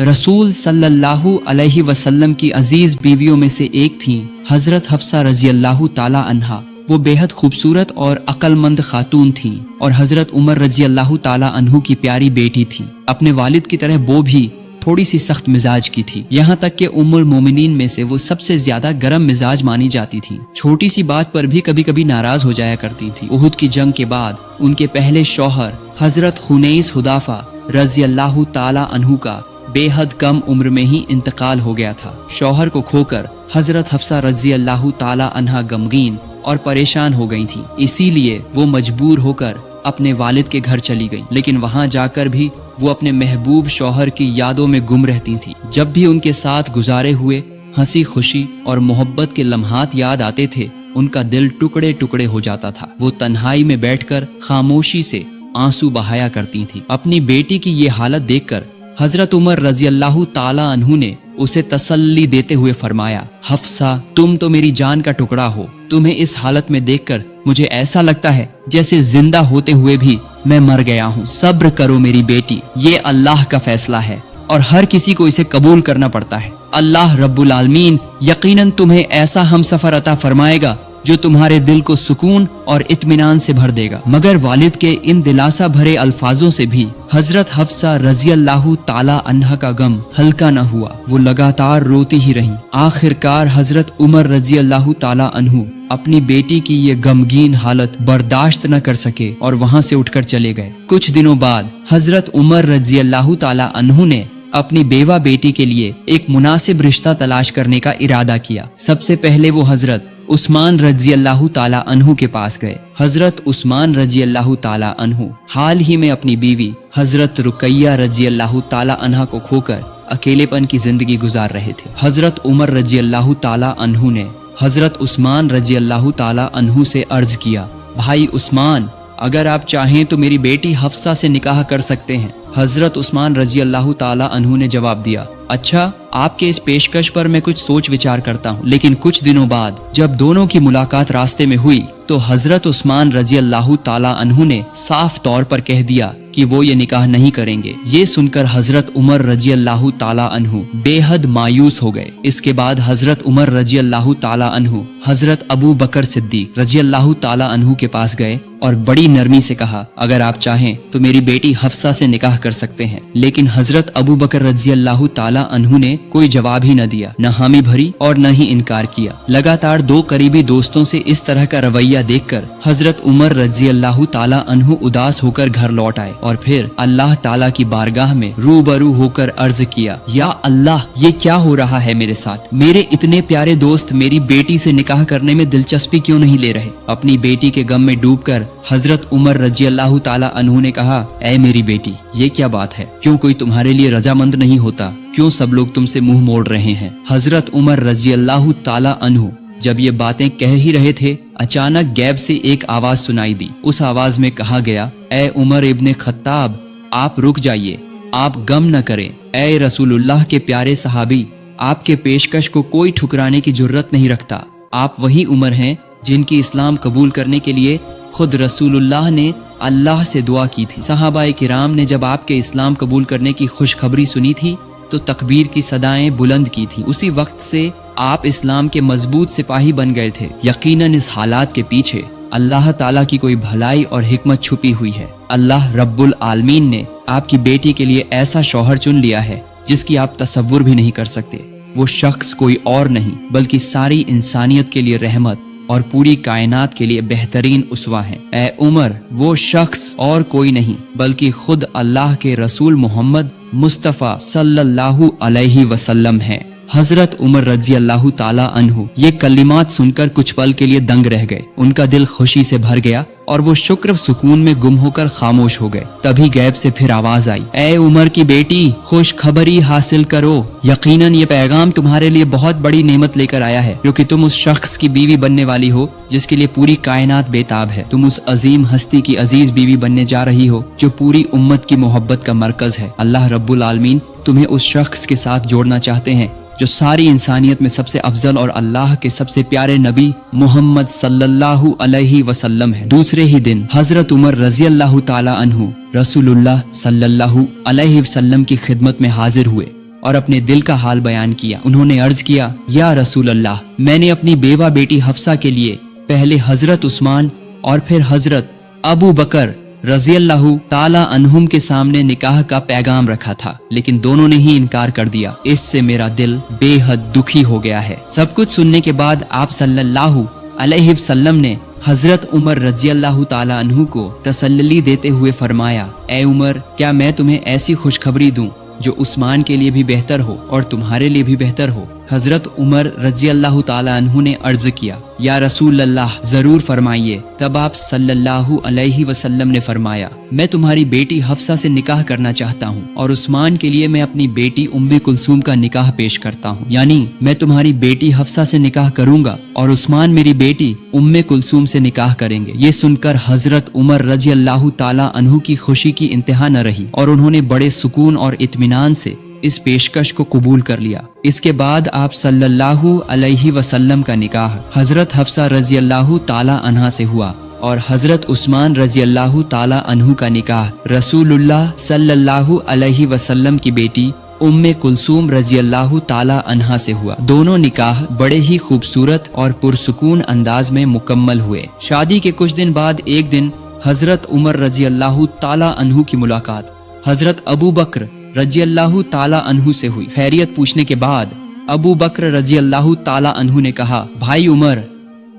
रसूल सल्लल्लाहु अलैहि वसल्लम की अजीज बीवियों में से एक थीं हजरत हफ्सा रजी अल्लाह ताला अन्हा। वो बेहद खूबसूरत और अक्लमंद खातून थीं और हजरत उमर रजी अल्लाह ताला अन्हु की प्यारी बेटी थीं। अपने वालिद की तरह वो भी थोड़ी सी सख्त मिजाज की थी। यहाँ तक कि उम्मुल मोमिनीन में से वो सबसे ज्यादा गर्म मिजाज मानी जाती थी। छोटी सी बात पर भी कभी कभी नाराज हो जाया करती थी। उहुद की जंग के बाद उनके पहले शौहर हजरत खुनैस हुदाफा रजी अल्लाह ताला अन्हु का बेहद कम उम्र में ही इंतकाल हो गया था। शौहर को खोकर हजरत हफ्सा रजी अल्लाह ताला अन्हा गमगीन और परेशान हो गई थी। इसीलिए वो मजबूर होकर अपने वालिद के घर चली गई। लेकिन वहां जाकर भी वो अपने महबूब शौहर की यादों में गुम रहती थी। जब भी उनके साथ गुजारे हुए हंसी खुशी और मोहब्बत के लम्हात याद आते थे, उनका दिल टुकड़े टुकड़े हो जाता था। वो तन्हाई में बैठकर खामोशी से आंसू बहाया करती थी। अपनी बेटी की ये हालत देखकर हजरत उमर रजी अल्लाह ताला अन्हु ने उसे तसल्ली देते हुए फरमाया, हफ्सा तुम तो मेरी जान का टुकड़ा हो। तुम्हें इस हालत में देखकर मुझे ऐसा लगता है जैसे जिंदा होते हुए भी मैं मर गया हूँ। सब्र करो मेरी बेटी, ये अल्लाह का फैसला है और हर किसी को इसे कबूल करना पड़ता है। अल्लाह रब्बुल आलमीन यकीनन तुम्हें ऐसा हमसफर अता फरमाएगा जो तुम्हारे दिल को सुकून और इत्मीनान से भर देगा। मगर वालिद के इन दिलासा भरे अल्फाजों से भी हजरत हफ्सा रजी अल्लाह ताला अन्हा का गम हल्का न हुआ। वो लगातार रोती ही रहीं। आखिरकार हजरत उमर रजी अल्लाह ताला अन्हु अपनी बेटी की ये गमगीन हालत बर्दाश्त न कर सके और वहां से उठकर चले गए। कुछ दिनों बाद हजरत उमर रजी अल्लाह ताला अन्हु ने अपनी बेवा बेटी के लिए एक मुनासिब रिश्ता तलाश करने का इरादा किया। सबसे पहले वो हजरत उस्मान रजी अल्लाह ताला अन्हु के पास गए। हजरत उस्मान रजी अल्लाह ताला अन्हु हाल ही में अपनी बीवी हजरत रुकैया रजी अल्लाह ताला अन्हा को खोकर अकेलेपन की जिंदगी गुजार रहे थे। हजरत उमर रजी अल्लाह ताला अन्हु ने हजरत उस्मान रजी अल्लाह ताला अन्हु से अर्ज किया, भाई उस्मान, अगर आप चाहें तो मेरी बेटी हफ्सा से निकाह कर सकते हैं। हजरत उस्मान रजी अल्लाह ताला अन्हु ने जवाब दिया, अच्छा, आपके इस पेशकश पर मैं कुछ सोच विचार करता हूँ। लेकिन कुछ दिनों बाद जब दोनों की मुलाकात रास्ते में हुई तो हजरत उस्मान रजी अल्लाह ताला अन्हु ने साफ तौर पर कह दिया कि वो ये निकाह नहीं करेंगे। ये सुनकर हजरत उमर रजी अल्लाह ताला अन्हु बेहद मायूस हो गए। इसके बाद हजरत उमर रजी अल्लाह ताला अन्हु हजरत अबू बकर सिद्दीक रजी अल्लाह ताला अन्हु के पास गए और बड़ी नरमी से कहा, अगर आप चाहें तो मेरी बेटी हफ्सा से निकाह कर सकते हैं। लेकिन हजरत अबू बकर रजी अल्लाह ताला अन्हु ने कोई जवाब ही न दिया, न हामी भरी और न ही इनकार किया। लगातार दो करीबी दोस्तों से इस तरह का रवैया देखकर हजरत उमर रजी अल्लाह ताला अन्हु उदास होकर घर लौट आए और फिर अल्लाह ताला की बारगाह में रूबरू होकर अर्ज किया, या अल्लाह, ये क्या हो रहा है मेरे साथ? मेरे इतने प्यारे दोस्त मेरी बेटी से निकाह करने में दिलचस्पी क्यों नहीं ले रहे? अपनी बेटी के गम में डूबकर हजरत उमर रजी अल्लाह ताला अन्हु ने कहा, ऐ मेरी बेटी, ये क्या बात है? क्यों कोई तुम्हारे लिए रजामंद नहीं होता? क्यों सब लोग तुमसे मुंह मोड़ रहे हैं? हजरत उमर रजी अल्लाह ताला अन्हु जब ये बातें कह ही रहे थे, अचानक गैब से एक आवाज सुनाई दी। उस आवाज में कहा गया, ऐ उमर इब्ने खत्ताब, आप रुक जाइए, आप गम न करें। ऐ रसूलुल्लाह के प्यारे सहाबी, आपके पेशकश को कोई ठुकराने की जुर्रत नहीं रखता। आप वही उमर हैं जिनकी इस्लाम कबूल करने के लिए खुद रसूलुल्लाह ने अल्लाह से दुआ की थी। सहाबाए किराम ने जब आपके इस्लाम कबूल करने की खुशखबरी सुनी थी तो तकबीर की सदाएं बुलंद की थी। उसी वक्त से आप इस्लाम के मजबूत सिपाही बन गए थे। यकीनन इस हालात के पीछे अल्लाह ताला की कोई भलाई और हिकमत छुपी हुई है। अल्लाह रब्बुल आलमीन ने आपकी बेटी के लिए ऐसा शौहर चुन लिया है जिसकी आप तसव्वुर भी नहीं कर सकते। वो शख्स कोई और नहीं बल्कि सारी इंसानियत के लिए रहमत और पूरी कायनात के लिए बेहतरीन उसवा है। ए उमर, वो शख्स और कोई नहीं बल्कि खुद अल्लाह के रसूल मोहम्मद मुस्तफ़ा सल्लल्लाहु अलैहि वसल्लम है। हजरत उमर रजी अल्लाह ताला अन्हु ये कलिमात सुनकर कुछ पल के लिए दंग रह गए। उनका दिल खुशी से भर गया और वो शुक्र सुकून में गुम होकर खामोश हो गए। तभी गैब से फिर आवाज आई, ऐ उमर की बेटी, खुश खबरी हासिल करो। यकीनन ये पैगाम तुम्हारे लिए बहुत बड़ी नेमत लेकर आया है, क्योंकि तुम उस शख्स की बीवी बनने वाली हो जिसके लिए पूरी कायनात बेताब है। तुम उस अजीम हस्ती की अजीज बीवी बनने जा रही हो जो पूरी उम्मत की मोहब्बत का मरकज है। अल्लाह रब्बुल आलमीन तुम्हें उस शख्स के साथ जोड़ना चाहते हैं जो सारी इंसानियत में सबसे अफजल और अल्लाह के सबसे प्यारे नबी मोहम्मद सल्लल्लाहु अलैहि वसल्लम है। दूसरे ही दिन हजरत उमर रजी अल्लाह ताला अन्हु रसूलुल्लाह सल्लल्लाहु अलैहि वसल्लम की खिदमत में हाजिर हुए और अपने दिल का हाल बयान किया। उन्होंने अर्ज किया, या रसूल अल्लाह, मैंने अपनी बेवा बेटी हफ्सा के लिए पहले हजरत उस्मान और फिर हजरत अबू बकर रज़ियल्लाहु ताला अन्हुम के सामने निकाह का पैगाम रखा था, लेकिन दोनों ने ही इनकार कर दिया। इससे मेरा दिल बेहद दुखी हो गया है। सब कुछ सुनने के बाद आप सल्लल्लाहु अलैहि वसल्लम ने हजरत उमर रज़ियल्लाहु ताला अन्हु को तसल्ली देते हुए फरमाया, ए उमर, क्या मैं तुम्हें ऐसी खुशखबरी दूं जो उस्मान के लिए भी बेहतर हो और तुम्हारे लिए भी बेहतर हो? हजरत उमर रज़ियल्लाहु ताला अन्हु ने अर्ज किया, या रसूल अल्लाह, जरूर फरमाइए। तब आप सल्लल्लाहु अलैहि वसल्लम ने फरमाया, मैं तुम्हारी बेटी हफ्सा से निकाह करना चाहता हूँ और उस्मान के लिए मैं अपनी बेटी उम्मे कुलसूम का निकाह पेश करता हूँ। यानी मैं तुम्हारी बेटी हफ्सा से निकाह करूंगा और उस्मान मेरी बेटी उम्मे कुलसूम से निकाह करेंगे। ये सुनकर हजरत उमर रज़ियल्लाहु ताला अन्हु की खुशी की इंतहा न रही और उन्होंने बड़े सुकून और इत्मीनान से इस पेशकश को कबूल कर लिया। इसके बाद आप सल्लल्लाहु अलैहि वसल्लम का निकाह हजरत हफ्सा रज़ियल्लाहु ताला अन्हा से हुआ और हजरत उस्मान रज़ियल्लाहु ताला अन्हु का निकाह रसूलुल्लाह सल्लल्लाहु अलैहि वसल्लम की बेटी उम्मे कुलसूम रज़ियल्लाहु ताला अन्हा से हुआ। दोनों निकाह बड़े ही खूबसूरत और पुरसुकून अंदाज में मुकम्मल हुए। शादी के कुछ दिन बाद एक दिन हजरत उमर रज़ियल्लाहु ताला अन्हु की मुलाकात हजरत अबू बकर रज़ियल्लाहु ताला अन्हु से हुई। खैरियत पूछने के बाद अबू बकर रज़ियल्लाहु ताला अन्हु ने कहा, भाई उमर,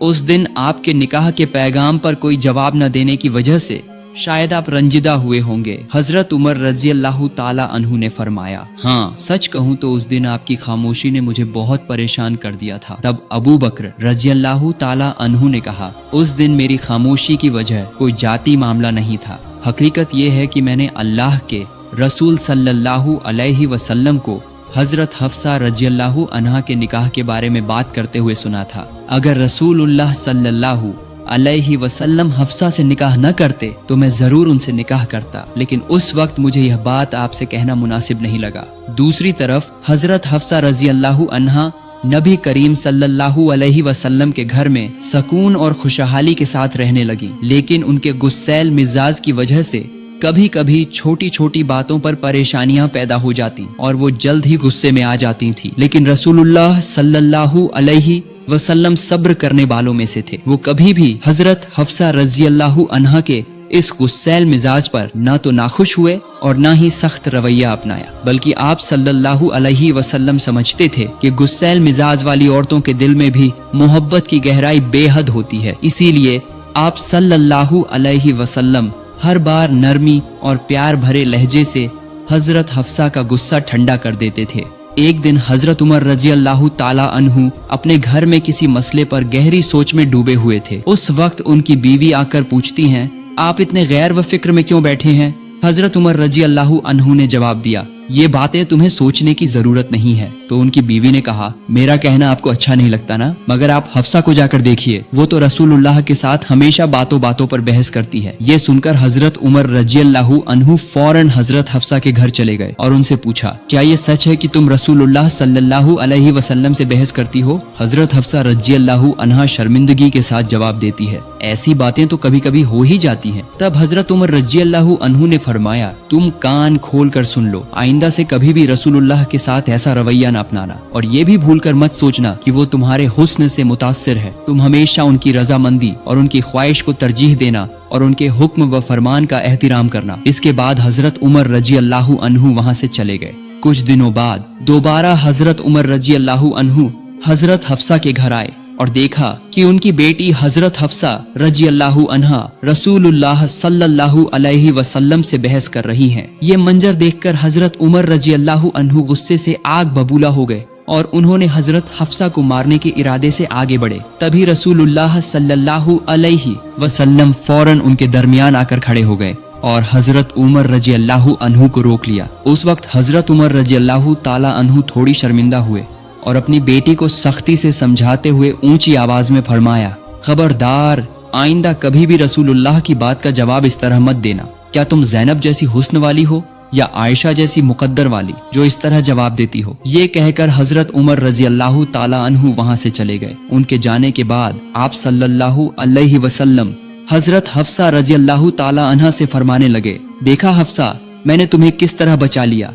उस दिन आपके निकाह के पैगाम पर कोई जवाब न देने की वजह से शायद आप रंजिदा हुए होंगे। हजरत उमर रज़ियल्लाहु ताला अन्हु ने फरमाया, हाँ, सच कहूँ तो उस दिन आपकी खामोशी ने मुझे बहुत परेशान कर दिया था। तब अबू बकर रज़ियल्लाहु ताला अन्हु ने कहा, उस दिन मेरी खामोशी की वजह कोई जाती मामला नहीं था। हकीकत यह है कि मैंने अल्लाह के रसूल सल्लल्लाहु अलैहि वसल्लम को हजरत हफ्सा रज़ियल्लाहु अन्हा के निकाह के बारे में बात करते हुए सुना था। अगर रसूलुल्लाह सल्लल्लाहु अलैहि वसल्लम हफ्सा से निकाह न करते तो मैं जरूर उनसे निकाह करता, लेकिन उस वक्त मुझे यह बात आपसे कहना मुनासिब नहीं लगा। दूसरी तरफ हजरत हफ्सा रज़ियल्लाहु अन्हा नबी करीम सल्लल्लाहु अलैहि वसल्लम के घर में सकून और खुशहाली के साथ रहने लगी, लेकिन उनके गुस्सैल मिजाज की वजह से कभी कभी छोटी छोटी बातों पर परेशानियां पैदा हो जाती और वो जल्द ही गुस्से में आ जाती थी। लेकिन रसूलुल्लाह सल्लल्लाहु अलैहि वसल्लम सब्र करने वालों में से थे। वो कभी भी हजरत हफ्सा रज़ियल्लाहु अन्हा के इस गुस्सैल मिजाज पर ना तो नाखुश हुए और ना ही सख्त रवैया अपनाया, बल्कि आप सल्लल्लाहु अलैहि वसल्लम समझते थे कि गुस्सैल मिजाज वाली औरतों के दिल में भी मोहब्बत की गहराई बेहद होती है। इसीलिए आप सल्लल्लाहु अलैहि वसल्लम हर बार नरमी और प्यार भरे लहजे से हजरत हफ्सा का गुस्सा ठंडा कर देते थे। एक दिन हजरत उमर रज़ियल्लाहु ताला अन्हु अपने घर में किसी मसले पर गहरी सोच में डूबे हुए थे। उस वक्त उनकी बीवी आकर पूछती हैं, आप इतने गैर व फिक्र में क्यों बैठे हैं? हजरत उमर रज़ियल्लाहु अन्हु ने जवाब दिया, ये बातें तुम्हें सोचने की जरूरत नहीं है। तो उनकी बीवी ने कहा, मेरा कहना आपको अच्छा नहीं लगता ना, मगर आप हफ्सा को जाकर देखिए, वो तो रसूलुल्लाह के साथ हमेशा बातों बातों पर बहस करती है। ये सुनकर हजरत उमर रज़ियल्लाहु अन्हु फौरन हजरत हफ्सा के घर चले गए और उनसे पूछा, क्या ये सच है कि तुम रसूलुल्लाह सल्लल्लाहु अलैहि वसल्लम से बहस करती हो? हजरत हफ्सा रज़ियल्लाहु अन्हा शर्मिंदगी के साथ जवाब देती है, ऐसी बातें तो कभी कभी हो ही जाती हैं। तब हजरत उमर रज़ियल्लाहु अन्हु ने फरमाया, तुम कान खोल कर सुन लो, आइंदा से कभी भी रसूलुल्लाह के साथ ऐसा रवैया न अपनाना, और ये भी भूलकर मत सोचना कि वो तुम्हारे हुस्न से मुतासिर है। तुम हमेशा उनकी रजामंदी और उनकी ख्वाहिश को तरजीह देना और उनके हुक्म व फरमान का एहतराम करना। इसके बाद हजरत उमर रज़ियल्लाहु अन्हु वहां से चले गए। कुछ दिनों बाद दोबारा हजरत उमर रज़ियल्लाहु अन्हु हजरत हफ्सा के घर आए और देखा कि उनकी बेटी हजरत हफ्सा रज़ियल्लाहु अन्हा रसूलुल्लाह सल्लल्लाहु अलैहि वसल्लम से बहस कर रही हैं। ये मंजर देखकर हजरत उमर रज़ियल्लाहु अन्हु गुस्से से आग बबूला हो गए और उन्होंने हजरत हफ्सा को मारने के इरादे से आगे बढ़े। तभी रसूलुल्लाह सल्लल्लाहु अलैहि वसल्लम फौरन उनके दरमियान आकर खड़े हो गए और हजरत उमर रज़ियल्लाहु अन्हु को रोक लिया। उस वक्त हजरत उमर रज़ियल्लाहु ताला अन्हु थोड़ी शर्मिंदा हुए और अपनी बेटी को सख्ती से समझाते हुए ऊंची आवाज में फरमाया, खबरदार, आइंदा कभी भी रसूलुल्लाह की बात का जवाब इस तरह मत देना। क्या तुम ज़ैनब जैसी हुस्न वाली हो या आयशा जैसी मुकद्दर वाली जो इस तरह जवाब देती हो? ये कहकर हजरत उमर रज़ियल्लाहु ताला अन्हु वहां से चले गए। उनके जाने के बाद आप सल्लल्लाहु अलैहि वसल्लम हजरत हफ्सा रज़ियल्लाहु ताला अन्हा से फरमाने लगे, देखा हफ्सा, मैंने तुम्हें किस तरह बचा लिया।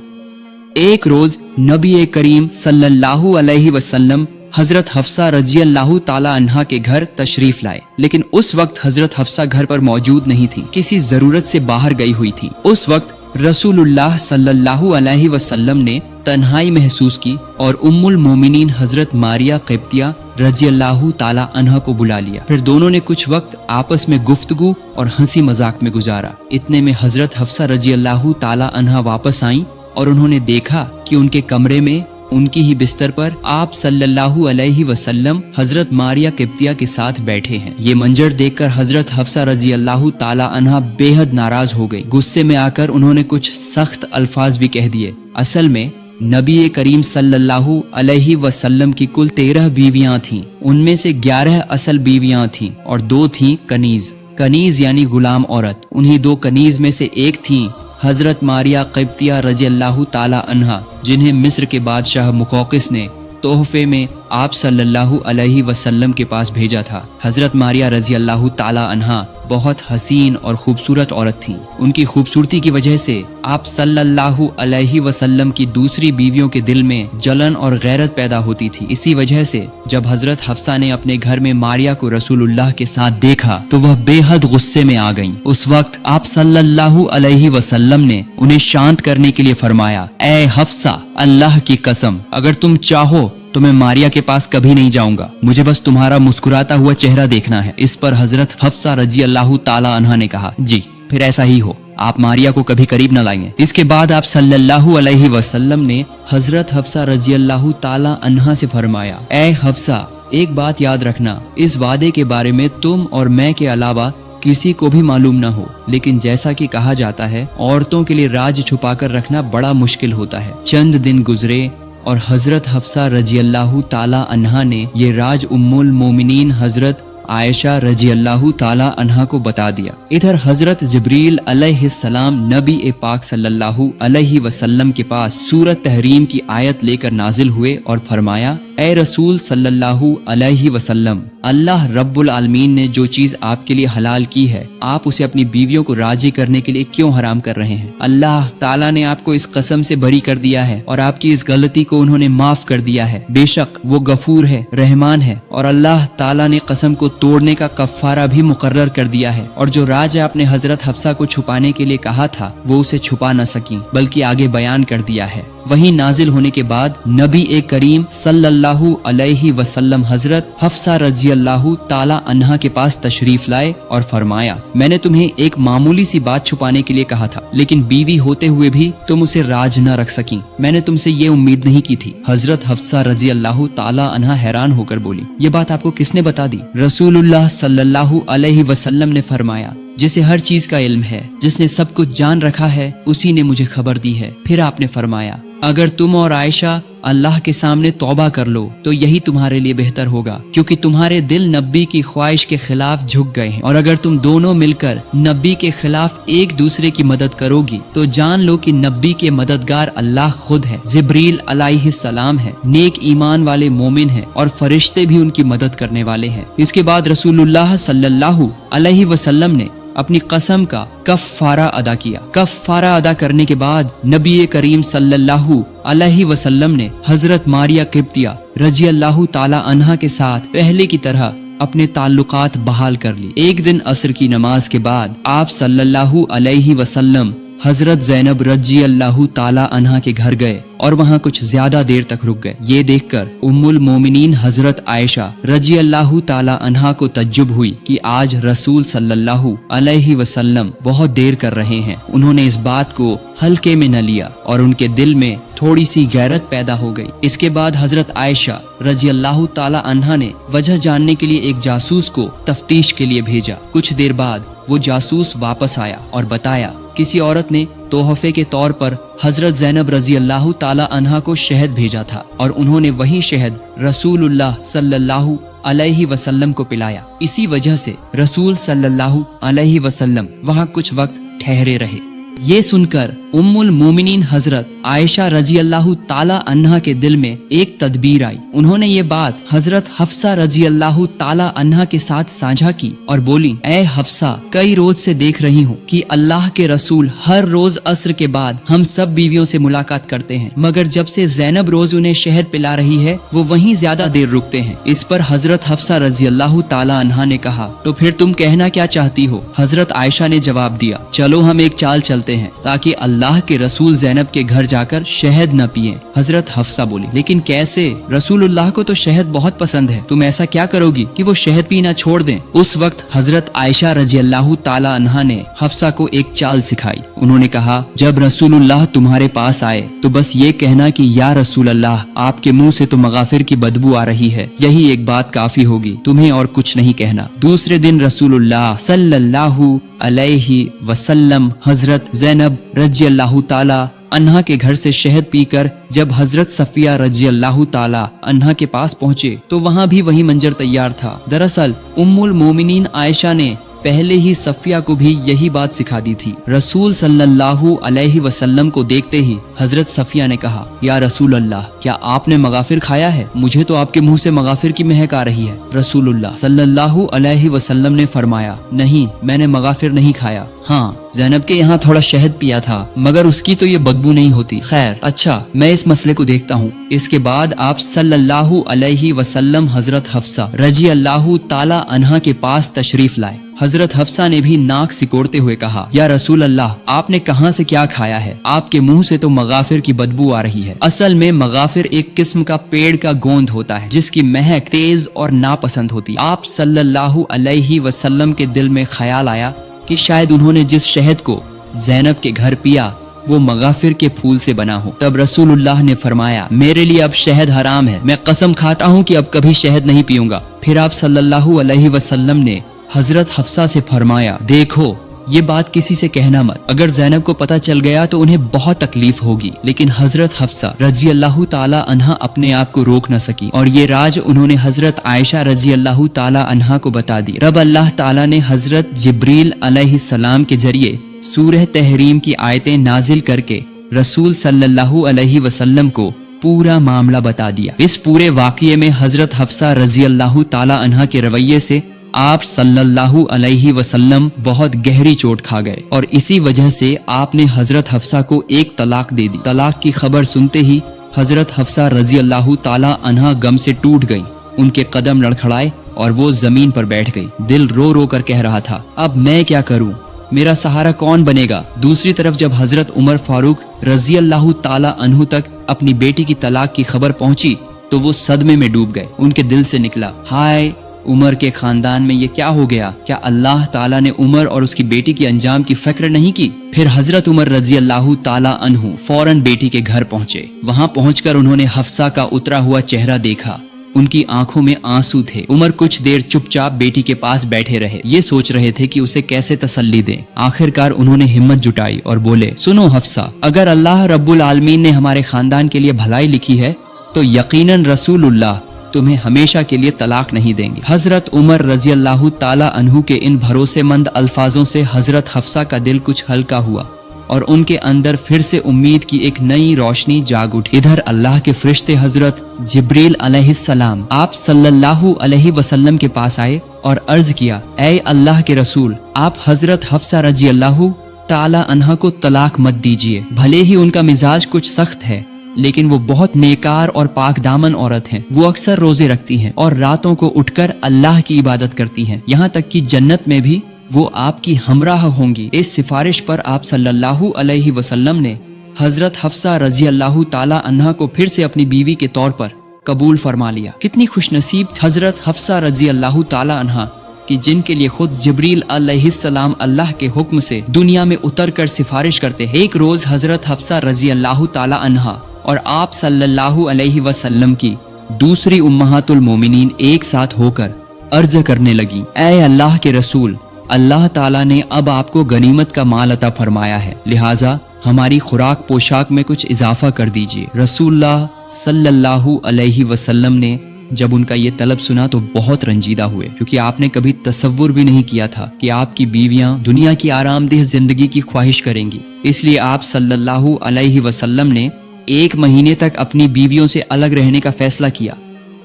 एक रोज नबी करीम सल्लल्लाहु अलैहि वसल्लम हजरत हफ्सा रजी अल्लाह ताला अन्हा के घर तशरीफ लाए, लेकिन उस वक्त हजरत हफ्सा घर पर मौजूद नहीं थी, किसी जरूरत से बाहर गई हुई थी। उस वक्त रसूलुल्लाह सल्लल्लाहु अलैहि वसल्लम ने तन्हाई महसूस की और उम्मुल मोमिनीन हजरत मारिया क़िब्तिया रजी अल्लाह ताला अन्हा को बुला लिया। फिर दोनों ने कुछ वक्त आपस में गुफ्तगू और हंसी मजाक में गुजारा। इतने में हजरत हफ्सा रजी अल्लाह ताला अन्हा वापस आईं और उन्होंने देखा कि उनके कमरे में उनकी ही बिस्तर पर आप सल्लल्लाहु अलैहि वसल्लम हजरत मारिया क़िब्तिया के साथ बैठे हैं। ये मंजर देखकर हजरत हफ्सा रजी अल्लाह ताला अन्हा बेहद नाराज हो गई। गुस्से में आकर उन्होंने कुछ सख्त अल्फाज भी कह दिए। असल में नबी करीम सल्लल्लाहु अलैहि वसल्लम की कुल 13 बीवियां थीं। उनमें से 11 असल बीवियां थीं और 2 थीं कनीज। कनीज यानी गुलाम औरत। उन्हीं 2 कनीज में से एक थीं हजरत मारिया क़िब्तिया रजी अल्लाह ताला अन्हा, जिन्हें मिस्र के बादशाह मुक़ौक़िस ने तोहफे में आप सल्लल्लाहु अलैहि वसल्लम के पास भेजा था। हजरत मारिया रजी अल्लाह ताला अन्हा बहुत हसीन और खूबसूरत औरत थीं। उनकी खूबसूरती की वजह से आप सल्लल्लाहु अलैहि वसल्लम की दूसरी बीवियों के दिल में जलन और गैरत पैदा होती थी। इसी वजह से जब हजरत हफ्सा ने अपने घर में मारिया को रसूलुल्लाह के साथ देखा तो वह बेहद गुस्से में आ गईं। उस वक्त आप सल्लल्लाहु अलैहि वसल्लम ने उन्हें शांत करने के लिए फरमाया, ऐ हफ्सा, अल्लाह की कसम, अगर तुम चाहो तो मैं मारिया के पास कभी नहीं जाऊंगा, मुझे बस तुम्हारा मुस्कुराता हुआ चेहरा देखना है। इस पर हजरत हफ्सा रजी अल्लाह ताला अन्हा ने कहा, जी फिर ऐसा ही हो, आप मारिया को कभी करीब न लाएंगे। इसके बाद आप सल्लल्लाहु अलैहि वसल्लम ने हजरत हफ्सा रजी अल्लाह ताला अन्हा से फरमाया, ऐ हफ्सा, एक बात याद रखना, इस वादे के बारे में तुम और मैं के अलावा किसी को भी मालूम न हो, लेकिन जैसा कि कहा जाता है औरतों के लिए राज छुपाकर रखना बड़ा मुश्किल होता है। चंद दिन गुजरे और हजरत हफ्सा रजी अल्लाह ताला अन्हा ने ये राज उम्मुल मोमिनीन हजरत आयशा रजी अल्लाह ताला अन्हा को बता दिया। इधर हजरत जिब्रील अलैहिस्सलाम नबी पाक सल्लल्लाहु अलैहि वसल्लम के पास सूरत तहरीम की आयत लेकर नाजिल हुए और फरमाया, ऐ रसूल सल्लल्लाहु अलैहि वसल्लम, अल्लाह रब्बुल आलमीन ने जो चीज आपके लिए हलाल की है, आप उसे अपनी बीवियों को राजी करने के लिए क्यों हराम कर रहे हैं? अल्लाह ताला ने आपको इस कसम से बरी कर दिया है और आपकी इस गलती को उन्होंने माफ कर दिया है। बेशक वो गफूर है, रहमान है, और अल्लाह ताला ने कसम को तोड़ने का कफ़ारा भी मुकर्रर कर दिया है। और जो राज आपने हजरत हफ्सा को छुपाने के लिए कहा था वो उसे छुपा न सकी, बल्कि आगे बयान कर दिया है। वही नाजिल होने के बाद नबी करीम सल्लल्लाहु अलैहि वसल्लम हजरत हफ्सा रजी अल्लाह ताला अन्हा के पास तशरीफ लाए और फरमाया, मैंने तुम्हें एक मामूली सी बात छुपाने के लिए कहा था, लेकिन बीवी होते हुए भी तुम उसे राज न रख सकी। मैंने तुमसे ये उम्मीद नहीं की थी। हजरत हफ्सा रजी अल्लाह ताला अन्हा हैरान होकर बोली, ये बात आपको किसने बता दी? रसूलुल्लाह सल्लल्लाहु अलैहि वसल्लम ने फरमाया, जिसे हर चीज का इल्म है, जिसने सब कुछ जान रखा है, उसी ने मुझे खबर दी है। फिर आपने फरमाया, अगर तुम और आयशा अल्लाह के सामने तौबा कर लो तो यही तुम्हारे लिए बेहतर होगा, क्योंकि तुम्हारे दिल नब्बी की ख्वाहिश के खिलाफ झुक गए हैं। और अगर तुम दोनों मिलकर नब्बी के खिलाफ एक दूसरे की मदद करोगी तो जान लो कि नब्बी के मददगार अल्लाह खुद है, जिब्रील अलैहिस्सलाम है, नेक ईमान वाले मोमिन है और फरिश्ते भी उनकी मदद करने वाले हैं। इसके बाद रसूलुल्लाह सल्लल्लाहु अलैहि वसल्लम ने अपनी कसम का कफ़ारा अदा किया। कफ़ारा अदा करने के बाद नबी करीम सल्लल्लाहु अलैहि वसल्लम ने हजरत मारिया क़िब्तिया रजी अल्लाह ताला अन्हा के साथ पहले की तरह अपने ताल्लुकात बहाल कर ली। एक दिन असर की नमाज के बाद आप सल्लल्लाहु अलैहि वसल्लम हजरत ज़ैनब रजी अल्लाह ताला अन्हा के घर गए और वहाँ कुछ ज्यादा देर तक रुक गए। ये देखकर उम्मुल मोमिनीन हजरत आयशा रजी अल्लाह ताला अन्हा को तज्जुब हुई कि आज रसूल सल्लल्लाहु अलैहि वसल्लम बहुत देर कर रहे हैं। उन्होंने इस बात को हल्के में न लिया और उनके दिल में थोड़ी सी गैरत पैदा हो गई। इसके बाद हजरत आयशा रजी अल्लाह ताला अन्हा ने वजह जानने के लिए एक जासूस को तफ्तीश के लिए भेजा। कुछ देर बाद वो जासूस वापस आया और बताया, किसी औरत ने तोहफे के तौर पर हजरत ज़ैनब रजी अल्लाह ताला अन्हा को शहद भेजा था और उन्होंने वही शहद रसूलुल्लाह सल्लल्लाहु अलैहि वसल्लम को पिलाया। इसी वजह से रसूल सल्लल्लाहु अलैहि वसल्लम वहाँ कुछ वक्त ठहरे रहे। ये सुनकर उम्मुल मोमिनीन हजरत आयशा रजी अल्लाह ताला अन्हा के दिल में एक तदबीर आई। उन्होंने ये बात हजरत हफ्सा रजी अल्लाह ताला अन्हा के साथ साझा की और बोली, ए हफ्सा, कई रोज से देख रही हूँ कि अल्लाह के रसूल हर रोज अस्र के बाद हम सब बीवियों से मुलाकात करते हैं, मगर जब से ज़ैनब रोज उन्हें शहद पिला रही है वो वहीं ज्यादा देर रुकते हैं। इस पर हजरत हफ्सा रजी अल्लाह ताला अन्हा ने कहा, तो फिर तुम कहना क्या चाहती हो? हजरत आयशा ने जवाब दिया, चलो हम एक चाल चलते हैं ताकि अल्लाह के रसूल ज़ैनब के घर जाकर शहद न पिए। हजरत हफ्सा बोली, लेकिन कैसे? रसूलुल्लाह को तो शहद बहुत पसंद है, तुम ऐसा क्या करोगी कि वो शहद पीना छोड़ दें? उस वक्त हजरत आयशा रजी अल्लाह ताला अन्हा ने हफ्सा को एक चाल सिखाई। उन्होंने कहा, जब रसूलुल्लाह तुम्हारे पास आए तो बस ये कहना कि या रसूल अल्लाह, आपके मुंह से तो मगाफिर की बदबू आ रही है, यही एक बात काफी होगी, तुम्हें और कुछ नहीं कहना। दूसरे दिन रसूलुल्लाह सल्लल्लाहु अलैहि वसल्लम हजरत ज़ैनब रजी अल्लाह ताला अन्हा के घर से शहद पीकर जब हजरत सफिया रजी अल्लाह ताला अन्हा के पास पहुँचे तो वहाँ भी वही मंजर तैयार था। दरअसल उम्मुल मोमिनीन आयशा ने पहले ही सफिया को भी यही बात सिखा दी थी। रसूल सल्लल्लाहु अलैहि वसल्लम को देखते ही हजरत सफिया ने कहा, या रसूल अल्लाह, क्या आपने मगाफिर खाया है? मुझे तो आपके मुंह से मगाफिर की महक आ रही है। रसूलुल्लाह सल्लल्लाहु अलैहि वसल्लम ने फरमाया, नहीं, मैंने मगाफिर नहीं खाया। हाँ, ज़ैनब के यहाँ थोड़ा शहद पिया था, मगर उसकी तो ये बदबू नहीं होती। खैर, अच्छा, मैं इस मसले को देखता हूँ। इसके बाद आप सल्लल्लाहु अलैहि वसल्लम हजरत हफ्सा रजी अल्लाह ताला अन्हा के पास तशरीफ लाए। हजरत हफ्सा ने भी नाक सिकोड़ते हुए कहा, या रसूल अल्लाह, आपने कहाँ से क्या खाया है? आपके मुंह से तो मगाफिर की बदबू आ रही है। असल में मगाफिर एक किस्म का पेड़ का गोंद होता है जिसकी महक तेज और नापसंद होती है। आप सल्लल्लाहु अलैहि वसल्लम के दिल में ख्याल आया कि शायद उन्होंने जिस शहद को ज़ैनब के घर पिया वो मगाफिर के फूल से बना हो। तब रसूलुल्लाह ने फरमाया, मेरे लिए अब शहद हराम है, मैं कसम खाता हूँ कि अब कभी शहद नहीं पीऊंगा। फिर आप सल्लल्लाहु अलैहि वसल्लम ने हजरत हफ्सा से फरमाया, देखो, ये बात किसी से कहना मत, अगर ज़ैनब को पता चल गया तो उन्हें बहुत तकलीफ होगी। लेकिन हजरत हफ्सा रजी अल्लाह ताला अन्हा अपने आप को रोक न सकी और ये राज उन्होंने हजरत आयशा रजी अल्लाह ताला अन्हा को बता दी। रब अल्लाह ताला ने हजरत जिब्रील अलैहिस्सलाम के जरिए सूरह तहरीम की आयतें नाजिल करके रसूल सल्लल्लाहु अलैहि वसल्लम को पूरा मामला बता दिया। इस पूरे वाक़ये में हजरत हफ्सा रजी अल्लाह ताला अन्हा के रवैये से आप सल्लल्लाहु अलैहि वसल्लम बहुत गहरी चोट खा गए और इसी वजह से आपने हजरत हफ्सा को एक तलाक दे दी। तलाक की खबर सुनते ही हजरत हफ्सा रजी अल्लाह ताला अन्हा गम से टूट गई। उनके कदम लड़खड़ाए और वो जमीन पर बैठ गई। दिल रो रो कर कह रहा था, अब मैं क्या करूं? मेरा सहारा कौन बनेगा? दूसरी तरफ जब हजरत उमर फारूक रजी अल्लाह ताला अन्हु तक अपनी बेटी की तलाक की खबर पहुंची तो वो सदमे में डूब गए। उनके दिल से निकला, हाय, उमर के खानदान में ये क्या हो गया? क्या अल्लाह ताला ने उमर और उसकी बेटी के अंजाम की फिक्र नहीं की? फिर हजरत उमर रजी अल्लाह ताला अन्हु फौरन बेटी के घर पहुंचे। वहां पहुंचकर उन्होंने हफ्सा का उतरा हुआ चेहरा देखा। उनकी आंखों में आंसू थे। उमर कुछ देर चुपचाप बेटी के पास बैठे रहे, ये सोच रहे थे कि उसे कैसे तसल्ली दें। आखिरकार उन्होंने हिम्मत जुटाई और बोले, सुनो हफ्सा, अगर अल्लाह रब्बुल आलमीन ने हमारे खानदान के लिए भलाई लिखी है तो यकीनन रसूलुल्लाह तुम्हें हमेशा के लिए तलाक नहीं देंगे। हजरत उमर रजी अल्लाह ताला अन्हु के इन भरोसेमंद अल्फाजों से हजरत हफ्सा का दिल कुछ हल्का हुआ और उनके अंदर फिर से उम्मीद की एक नई रोशनी जाग उठी। इधर अल्लाह के फरिश्ते हजरत जिब्रील अलैहिस्सलाम आप सल्लल्लाहु अलैहि वसल्लम के पास आए और अर्ज किया, ऐ अल्लाह के रसूल, आप हजरत हफ्सा रजी अल्लाह ताला अन्हा को तलाक मत दीजिए। भले ही उनका मिजाज कुछ सख्त है लेकिन वो बहुत नेकार और पाक दामन औरत हैं। वो अक्सर रोजे रखती हैं और रातों को उठकर अल्लाह की इबादत करती हैं। यहाँ तक कि जन्नत में भी वो आपकी हमराह होंगी। इस सिफारिश पर आप सल्लल्लाहु अलैहि वसल्लम ने हजरत हफ्सा रजी अल्लाह ताला अन्हा को फिर से अपनी बीवी के तौर पर कबूल फरमा लिया। कितनी खुशनसीब हजरत हफ्सा रजी अल्लाह ताला अन्हा कि जिनके लिए खुद जिब्रील अलैहिस्सलाम अल्लाह के हुक्म से दुनिया में उतर कर सिफारिश करते हैं। एक रोज हजरत हफ्सा रजी अल्लाह ताला अन्हा और आप सल्लल्लाहु अलैहि वसल्लम की दूसरी उम्महातुल मोमिनीन एक साथ होकर अर्ज करने लगी, ऐ अल्लाह के रसूल, अल्लाह ताला ने अब आपको गनीमत का माल अता फरमाया है, लिहाजा हमारी खुराक पोशाक में कुछ इजाफा कर दीजिए। रसूलुल्लाह सल्लल्लाहु अलैहि वसल्लम ने जब उनका ये तलब सुना तो बहुत रंजीदा हुए, क्योंकि आपने कभी तसव्वुर भी नहीं किया था कि आपकी बीवियां दुनिया की आरामदेह जिंदगी की ख्वाहिश करेंगी। इसलिए आप सल्लल्लाहु अलैहि वसल्लम ने 1 महीने तक अपनी बीवियों से अलग रहने का फैसला किया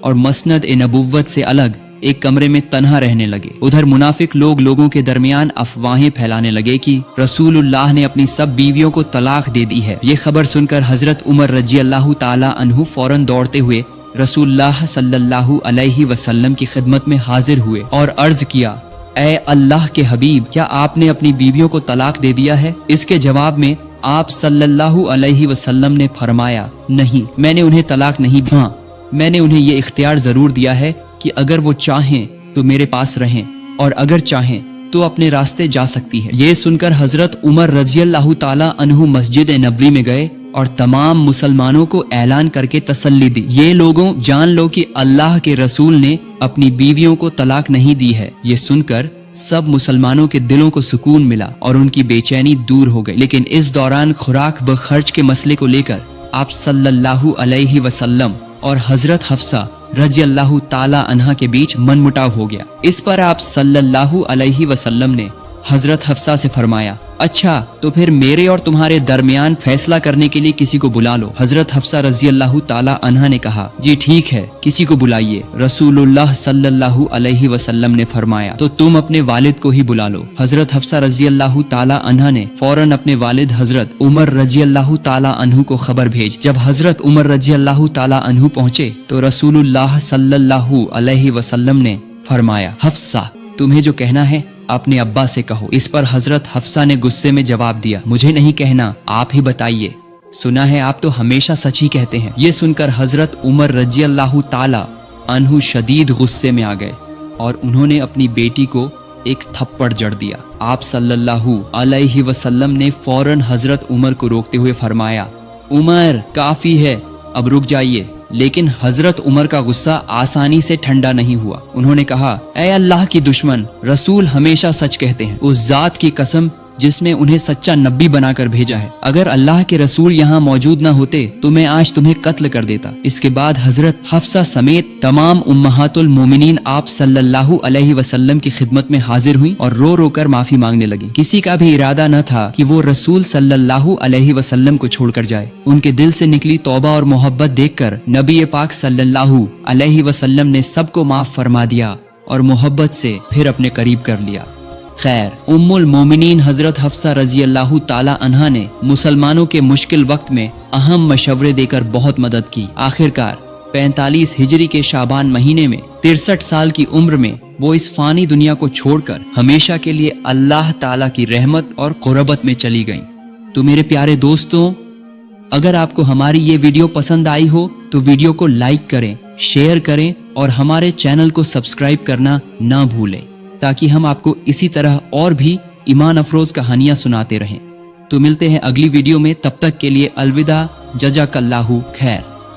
और मसनद ए नबुव्वत से अलग एक कमरे में तन्हा रहने लगे। उधर मुनाफिक लोगों के दरमियान अफवाहें फैलाने लगे कि रसूलुल्लाह ने अपनी सब बीवियों को तलाक दे दी है। ये खबर सुनकर हजरत उमर रजी अल्लाह ताला अन्हु फौरन दौड़ते हुए रसूलुल्लाह सल्लल्लाहु अलैहि वसल्लम की खिदमत में हाजिर हुए और अर्ज किया, ए अल्लाह के हबीब, क्या आपने अपनी बीवियों को तलाक दे दिया है? इसके जवाब में आप सल्लल्लाहु अलैहि वसल्लम ने फरमाया, नहीं, मैंने उन्हें तलाक नहीं, हाँ, मैंने उन्हें ये इख्तियार जरूर दिया है कि अगर वो चाहें तो मेरे पास रहें और अगर चाहें तो अपने रास्ते जा सकती है। ये सुनकर हजरत उमर रज़ियल्लाहु ताला अन्हु मस्जिद नबवी में गए और तमाम मुसलमानों को ऐलान करके तसल्ली दी, ये लोगों, जान लो कि अल्लाह के रसूल ने अपनी बीवियों को तलाक नहीं दी है। ये सुनकर सब मुसलमानों के दिलों को सुकून मिला और उनकी बेचैनी दूर हो गई। लेकिन इस दौरान खुराक ब खर्च के मसले को लेकर आप सल्लल्लाहु अलैहि वसल्लम और हजरत हफ्सा रज़ियल्लाहु ताला अन्हा के बीच मनमुटाव हो गया। इस पर आप सल्लल्लाहु अलैहि वसल्लम ने हजरत हफ्सा से फरमाया, अच्छा तो फिर मेरे और तुम्हारे दरमियान फैसला करने के लिए किसी को बुला लो। हजरत हफ्सा रज़ियल्लाहु ताला अन्हा ने कहा, जी ठीक है, किसी को बुलाइए। रसूलुल्लाह सल्लल्लाहु अलैहि वसल्लम ने फरमाया, तो तुम अपने वालिद को ही बुला लो। हजरत हफ्सा रज़ियल्लाहु ताला अन्हा ने फौरन अपने वालिद हजरत उमर रज़ियल्लाहु ताला अन्हु को खबर भेज। जब हजरत उमर रज़ियल्लाहु ताला अन्हु पहुंचे तो रसूलुल्लाह सल्लल्लाहु अलैहि वसल्लम ने फरमाया, हफ्सा, तुम्हें जो कहना है अपने अब्बा से कहो। इस पर हजरत हफ्सा ने गुस्से में जवाब दिया, मुझे नहीं कहना, आप ही बताइए, सुना है आप तो हमेशा सच ही कहते हैं। ये सुनकर हजरत उमर रज़ियल्लाहु ताला अन्हु शदीद गुस्से में आ गए और उन्होंने अपनी बेटी को एक थप्पड़ जड़ दिया। आप सल्लल्लाहु अलैहि वसल्लम ने फौरन हजरत उमर को रोकते हुए फरमाया, उमर काफी है, अब रुक जाइए। लेकिन हजरत उमर का गुस्सा आसानी से ठंडा नहीं हुआ। उन्होंने कहा, ऐ अल्लाह की दुश्मन, रसूल हमेशा सच कहते हैं, उस जात की कसम जिसमें उन्हें सच्चा नबी बनाकर भेजा है, अगर अल्लाह के रसूल यहाँ मौजूद न होते तो मैं आज तुम्हें कत्ल कर देता। इसके बाद हजरत हफ्सा समेत तमाम उम्महातुल मोमिनीन आप सल्लल्लाहु अलैहि वसल्लम की खिदमत में हाजिर हुई और रो रो कर माफी मांगने लगी। किसी का भी इरादा न था कि वो रसूल सल्लल्लाहु अलैहि वसल्लम को छोड़कर जाए। उनके दिल से निकली तौबा और मोहब्बत देखकर नबी पाक सल्लल्लाहु अलैहि वसल्लम ने सबको माफ फरमा दिया और मोहब्बत से फिर अपने करीब कर लिया। खैर, उम्मुल मोमिनीन हजरत हफ्सा रज़ियल्लाहु ताला अन्हा ने मुसलमानों के मुश्किल वक्त में अहम मशवरे देकर बहुत मदद की। आखिरकार 45 हिजरी के शाबान महीने में 63 साल की उम्र में वो इस फानी दुनिया को छोड़कर हमेशा के लिए अल्लाह ताला की रहमत और कुर्बत में चली गईं। तो मेरे प्यारे दोस्तों, अगर आपको हमारी ये वीडियो पसंद आई हो तो वीडियो को लाइक करें, शेयर करें और हमारे चैनल को सब्सक्राइब करना ना भूलें, ताकि हम आपको इसी तरह और भी ईमान अफरोज कहानियां सुनाते रहें। तो मिलते हैं अगली वीडियो में, तब तक के लिए अलविदा, जज़ाकल्लाहु खैर।